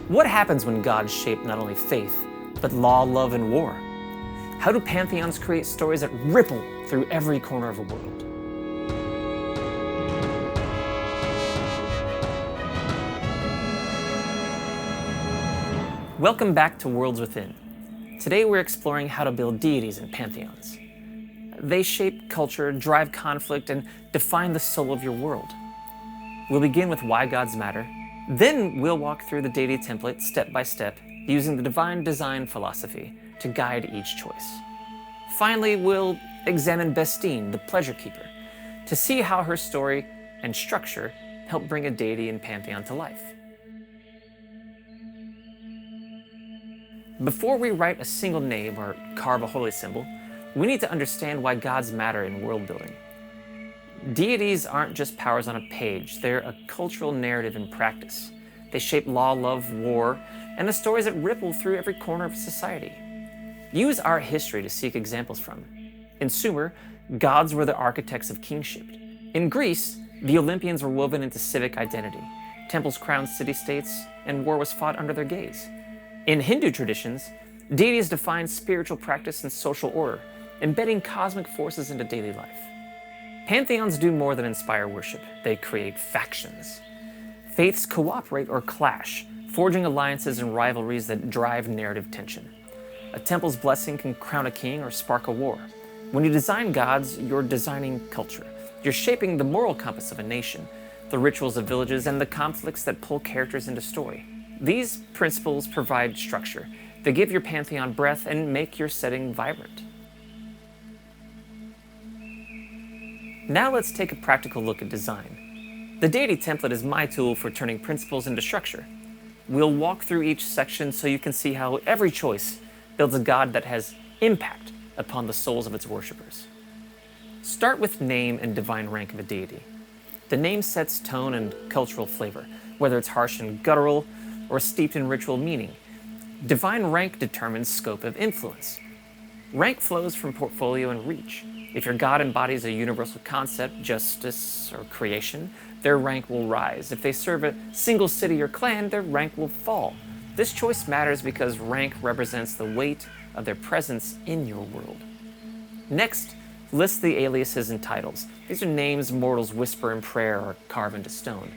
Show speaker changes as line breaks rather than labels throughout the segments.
What happens when gods shape not only faith, but law, love, and war? How do pantheons create stories that ripple through every corner of a world? Welcome back to Worlds Within. Today we're exploring how to build deities and pantheons. They shape culture, drive conflict, and define the soul of your world. We'll begin with why gods matter. Then we'll walk through the Deity Template step by step, using the divine design philosophy to guide each choice. Finally, we'll examine Bestin, the pleasure keeper, to see how her story and structure help bring a deity and pantheon to life. Before we write a single name or carve a holy symbol, we need to understand why gods matter in world building. Deities aren't just powers on a page, they're a cultural narrative in practice. They shape law, love, war, and the stories that ripple through every corner of society. Use art history to seek examples from. In Sumer, gods were the architects of kingship. In Greece, the Olympians were woven into civic identity. Temples crowned city-states, and war was fought under their gaze. In Hindu traditions, deities defined spiritual practice and social order, embedding cosmic forces into daily life. Pantheons do more than inspire worship, they create factions. Faiths cooperate or clash, forging alliances and rivalries that drive narrative tension. A temple's blessing can crown a king or spark a war. When you design gods, you're designing culture. You're shaping the moral compass of a nation, the rituals of villages, and the conflicts that pull characters into story. These principles provide structure. They give your pantheon breadth and make your setting vibrant. Now let's take a practical look at design. The Deity Template is my tool for turning principles into structure. We'll walk through each section so you can see how every choice builds a god that has impact upon the souls of its worshippers. Start with name and divine rank of a deity. The name sets tone and cultural flavor, whether it's harsh and guttural or steeped in ritual meaning. Divine rank determines scope of influence. Rank flows from portfolio and reach. If your god embodies a universal concept, justice, or creation, their rank will rise. If they serve a single city or clan, their rank will fall. This choice matters because rank represents the weight of their presence in your world. Next, list the aliases and titles. These are names mortals whisper in prayer or carve into stone.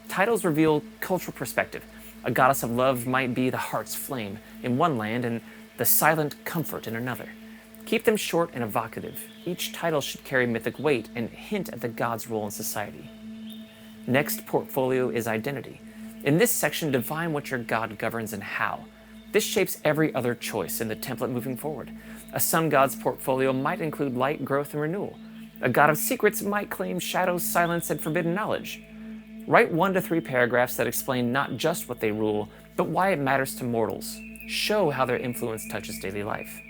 Titles reveal cultural perspective. A goddess of love might be the heart's flame in one land and the silent comfort in another. Keep them short and evocative. Each title should carry mythic weight and hint at the god's role in society. Next portfolio is identity. In this section, define what your god governs and how. This shapes every other choice in the template moving forward. A sun god's portfolio might include light, growth, and renewal. A god of secrets might claim shadows, silence, and forbidden knowledge. Write 1 to 3 paragraphs that explain not just what they rule, but why it matters to mortals. Show how their influence touches daily life.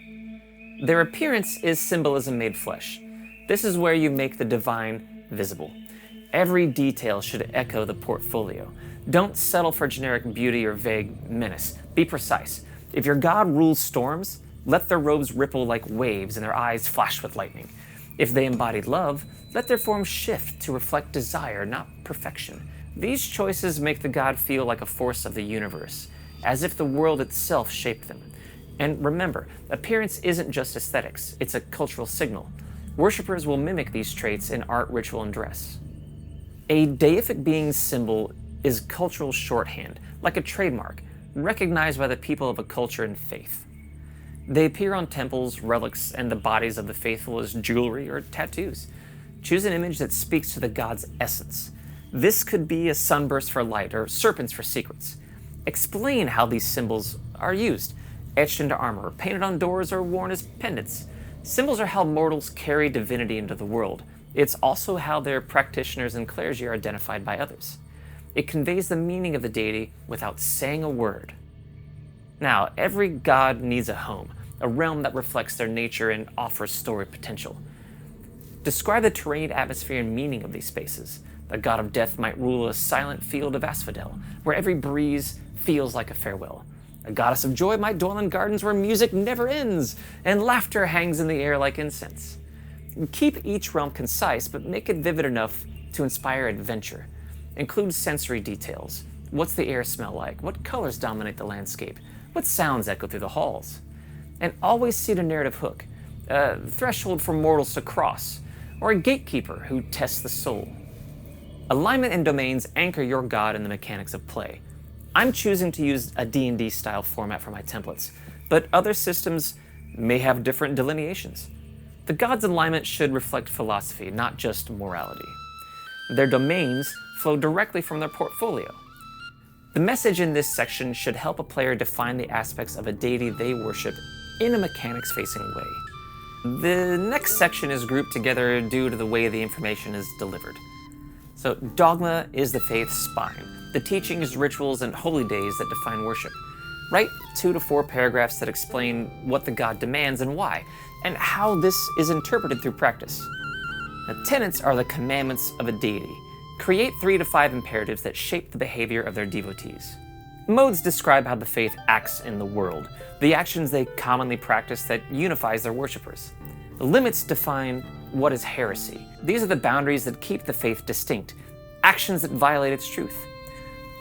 Their appearance is symbolism made flesh. This is where you make the divine visible. Every detail should echo the portfolio. Don't settle for generic beauty or vague menace. Be precise. If your god rules storms, let their robes ripple like waves and their eyes flash with lightning. If they embody love, let their form shift to reflect desire, not perfection. These choices make the god feel like a force of the universe, as if the world itself shaped them. And remember, appearance isn't just aesthetics, it's a cultural signal. Worshippers will mimic these traits in art, ritual, and dress. A deific being's symbol is cultural shorthand, like a trademark, recognized by the people of a culture and faith. They appear on temples, relics, and the bodies of the faithful as jewelry or tattoos. Choose an image that speaks to the god's essence. This could be a sunburst for light or serpents for secrets. Explain how these symbols are used. Etched into armor, painted on doors, or worn as pendants. Symbols are how mortals carry divinity into the world. It's also how their practitioners and clergy are identified by others. It conveys the meaning of the deity without saying a word. Now, every god needs a home, a realm that reflects their nature and offers story potential. Describe the terrain, atmosphere, and meaning of these spaces. The god of death might rule a silent field of asphodel, where every breeze feels like a farewell. A goddess of joy might dwell in gardens where music never ends and laughter hangs in the air like incense. Keep each realm concise, but make it vivid enough to inspire adventure. Include sensory details. What's the air smell like? What colors dominate the landscape? What sounds echo through the halls? And always seek a narrative hook, a threshold for mortals to cross, or a gatekeeper who tests the soul. Alignment and domains anchor your god in the mechanics of play. I'm choosing to use a D&D style format for my templates, but other systems may have different delineations. The god's alignment should reflect philosophy, not just morality. Their domains flow directly from their portfolio. The message in this section should help a player define the aspects of a deity they worship in a mechanics-facing way. The next section is grouped together due to the way the information is delivered. So, dogma is the faith's spine, the teachings, rituals, and holy days that define worship. Write 2 to 4 paragraphs that explain what the god demands and why, and how this is interpreted through practice. The tenets are the commandments of a deity. Create 3 to 5 imperatives that shape the behavior of their devotees. Modes describe how the faith acts in the world, the actions they commonly practice that unifies their worshippers. The limits define what is heresy. These are the boundaries that keep the faith distinct, actions that violate its truth.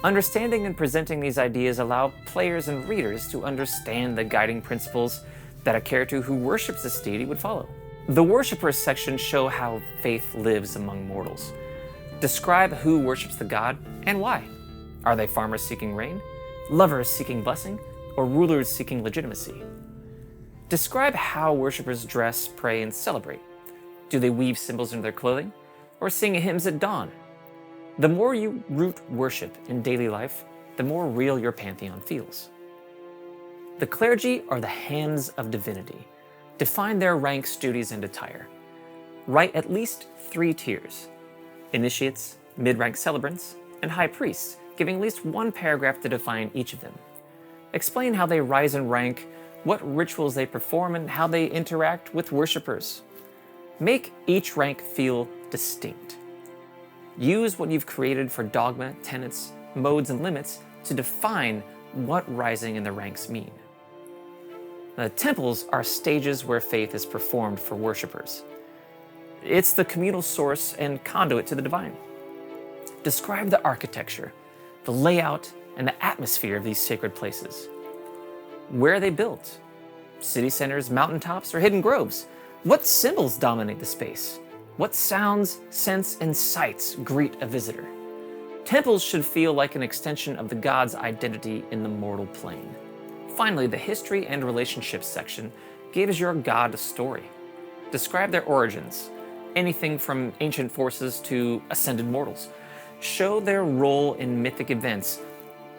Understanding and presenting these ideas allow players and readers to understand the guiding principles that a character who worships this deity would follow. The worshippers section show how faith lives among mortals. Describe who worships the god and why. Are they farmers seeking rain, lovers seeking blessing, or rulers seeking legitimacy? Describe how worshippers dress, pray, and celebrate. Do they weave symbols into their clothing, or sing hymns at dawn? The more you root worship in daily life, the more real your pantheon feels. The clergy are the hands of divinity. Define their ranks, duties, and attire. Write at least 3 tiers: initiates, mid-rank celebrants, and high priests, giving at least 1 paragraph to define each of them. Explain how they rise in rank, what rituals they perform, and how they interact with worshippers. Make each rank feel distinct. Use what you've created for dogma, tenets, modes, and limits to define what rising in the ranks mean. The temples are stages where faith is performed for worshippers. It's the communal source and conduit to the divine. Describe the architecture, the layout, and the atmosphere of these sacred places. Where are they built? City centers, mountaintops, or hidden groves? What symbols dominate the space? What sounds, scents, and sights greet a visitor? Temples should feel like an extension of the god's identity in the mortal plane. Finally, the history and relationships section gives your god a story. Describe their origins, anything from ancient forces to ascended mortals. Show their role in mythic events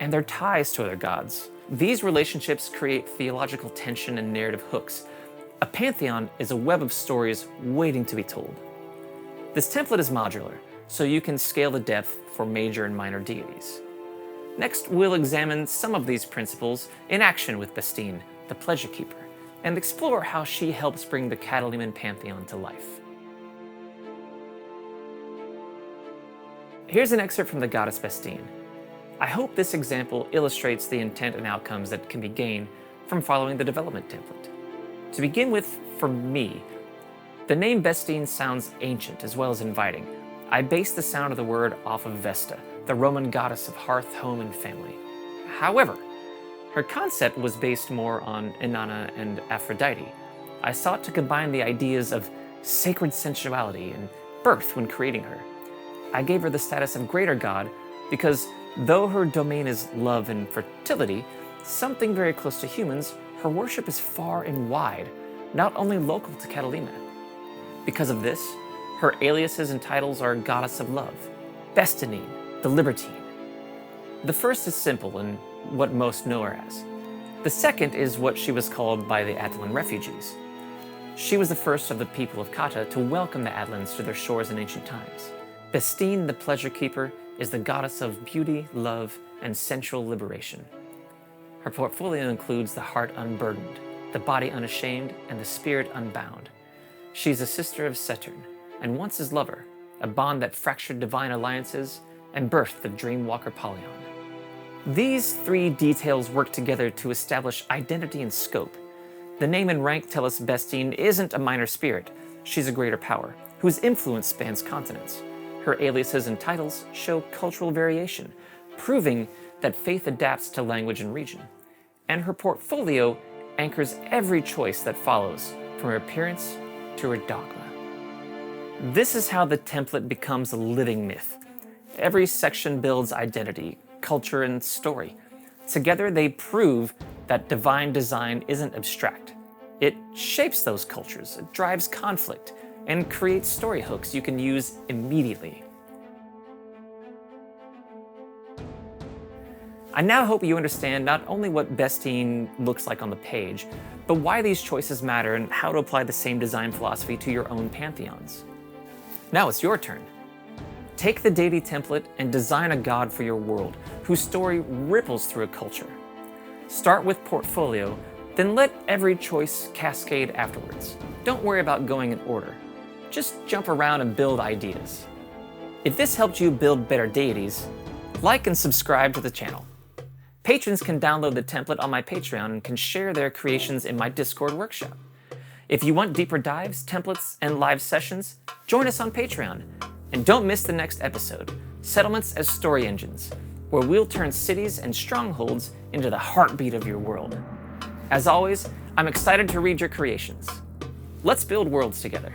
and their ties to other gods. These relationships create theological tension and narrative hooks. A pantheon is a web of stories waiting to be told. This template is modular, so you can scale the depth for major and minor deities. Next, we'll examine some of these principles in action with Bestin, the Pleasure Keeper, and explore how she helps bring the Cataliman Pantheon to life. Here's an excerpt from the goddess Bestin. I hope this example illustrates the intent and outcomes that can be gained from following the development template. To begin with, for me, the name Bestin sounds ancient as well as inviting. I based the sound of the word off of Vesta, the Roman goddess of hearth, home, and family. However, her concept was based more on Inanna and Aphrodite. I sought to combine the ideas of sacred sensuality and birth when creating her. I gave her the status of greater god because though her domain is love and fertility, something very close to humans, her worship is far and wide, not only local to Catalina. Because of this, her aliases and titles are Goddess of Love, Bestinine, the Libertine. The first is simple and what most know her as. The second is what she was called by the Atlan refugees. She was the first of the people of Kata to welcome the Atlans to their shores in ancient times. Bestin, the Pleasure Keeper, is the goddess of beauty, love, and sensual liberation. Her portfolio includes the heart unburdened, the body unashamed, and the spirit unbound. She's a sister of Saturn, and once his lover, a bond that fractured divine alliances and birthed the dreamwalker Polyon. These 3 details work together to establish identity and scope. The name and rank tell us Bestin isn't a minor spirit, she's a greater power, whose influence spans continents. Her aliases and titles show cultural variation. proving that faith adapts to language and region. And her portfolio anchors every choice that follows, from her appearance to her dogma. This is how the template becomes a living myth. Every section builds identity, culture, and story. Together they prove that divine design isn't abstract. It shapes those cultures, it drives conflict, and creates story hooks you can use immediately. I now hope you understand not only what Bestin looks like on the page, but why these choices matter and how to apply the same design philosophy to your own pantheons. Now it's your turn. Take the Deity template and design a god for your world, whose story ripples through a culture. Start with portfolio, then let every choice cascade afterwards. Don't worry about going in order. Just jump around and build ideas. If this helped you build better deities, like and subscribe to the channel. Patrons can download the template on my Patreon and can share their creations in my Discord workshop. If you want deeper dives, templates, and live sessions, join us on Patreon. And don't miss the next episode, Settlements as Story Engines, where we'll turn cities and strongholds into the heartbeat of your world. As always, I'm excited to read your creations. Let's build worlds together.